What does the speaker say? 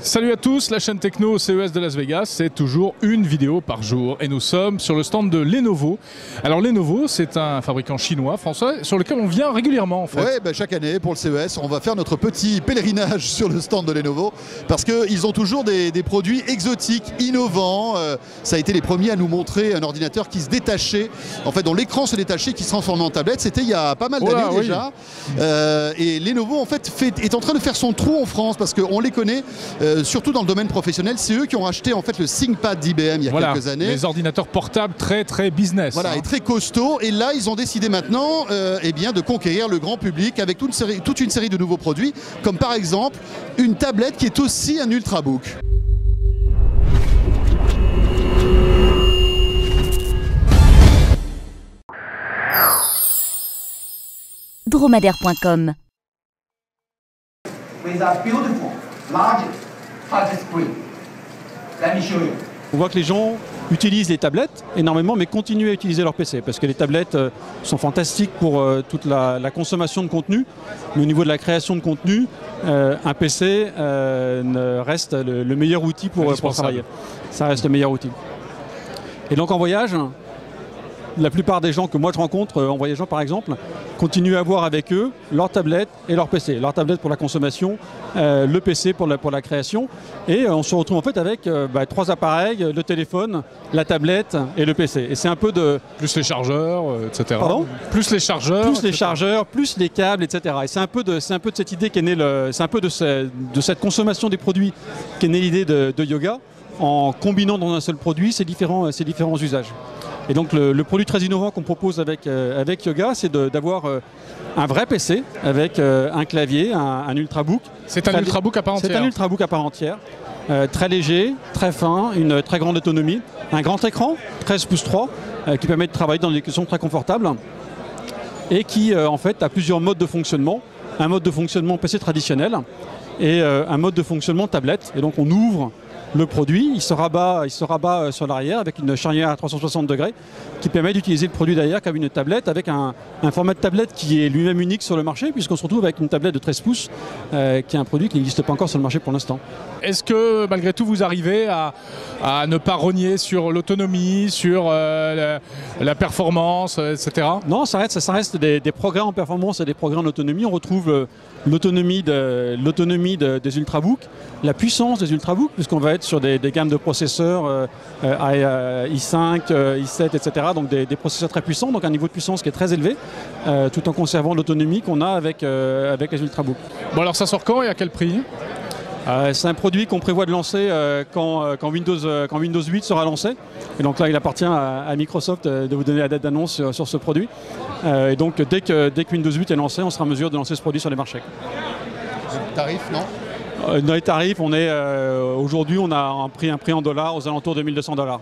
Salut à tous, la chaîne techno au CES de Las Vegas, c'est toujours une vidéo par jour et nous sommes sur le stand de Lenovo. Alors Lenovo, c'est un fabricant chinois, français, sur lequel on vient régulièrement en fait. Oui, ben, chaque année pour le CES, on va faire notre petit pèlerinage sur le stand de Lenovo parce qu'ils ont toujours des produits exotiques, innovants. Ça a été les premiers à nous montrer un ordinateur qui se détachait, en fait dont l'écran se détachait, qui se transformait en tablette. C'était il y a pas mal d'années déjà. Et Lenovo en fait est en train de faire son trou en France parce qu'on les connaît. Surtout dans le domaine professionnel, c'est eux qui ont acheté en fait le ThinkPad d'IBM il y a quelques années. Les ordinateurs portables très business. Voilà, et très costauds. Et là, ils ont décidé maintenant eh bien, de conquérir le grand public avec toute une série de nouveaux produits, comme par exemple une tablette qui est aussi un Ultrabook. Dromadaire.com. With a beautiful, large touch screen. Let me show you. On voit que les gens utilisent les tablettes énormément, mais continuent à utiliser leur PC, parce que les tablettes sont fantastiques pour toute la consommation de contenu, mais au niveau de la création de contenu, un PC reste le meilleur outil pour travailler. Ça reste le meilleur outil. Et donc en voyage, la plupart des gens que moi je rencontre en voyageant par exemple, continuent à avoir avec eux leur tablette et leur PC. Leur tablette pour la consommation, le PC pour la création. Et on se retrouve en fait avec trois appareils, le téléphone, la tablette et le PC. Et c'est un peu de... Plus les chargeurs, etc. Pardon ? Plus les chargeurs. Plus les chargeurs, plus les câbles, etc. Et c'est un peu de cette idée qu'est née c'est un peu de cette consommation des produits qu'est née l'idée de Yoga, en combinant dans un seul produit ces différents usages. Et donc le produit très innovant qu'on propose avec Yoga, c'est d'avoir un vrai PC avec un clavier, un Ultrabook. C'est un Ultrabook à part entière. C'est un Ultrabook à part entière, très léger, très fin, une très grande autonomie, un grand écran, 13 pouces 3, qui permet de travailler dans des conditions très confortables et qui en fait a plusieurs modes de fonctionnement. Un mode de fonctionnement PC traditionnel et un mode de fonctionnement tablette. Et donc on ouvre le produit, il se rabat sur l'arrière avec une charnière à 360 degrés qui permet d'utiliser le produit derrière comme une tablette avec un format de tablette qui est lui-même unique sur le marché puisqu'on se retrouve avec une tablette de 13 pouces qui est un produit qui n'existe pas encore sur le marché pour l'instant. Est-ce que malgré tout vous arrivez à ne pas rogner sur l'autonomie, sur la performance, etc. Non, ça reste des progrès en performance et des progrès en autonomie. On retrouve l'autonomie des Ultrabooks, la puissance des Ultrabooks puisqu'on va être sur des gammes de processeurs i5, i7, etc. Donc des processeurs très puissants, donc un niveau de puissance qui est très élevé, tout en conservant l'autonomie qu'on a avec les Ultrabooks. Bon alors ça sort quand et à quel prix ? C'est un produit qu'on prévoit de lancer quand Windows 8 sera lancé. Et donc là, il appartient à Microsoft de vous donner la date d'annonce sur ce produit. Et donc dès que Windows 8 est lancé, on sera en mesure de lancer ce produit sur les marchés. Tarif, non ? Dans les tarifs, aujourd'hui, on a un prix en dollars aux alentours de $1200.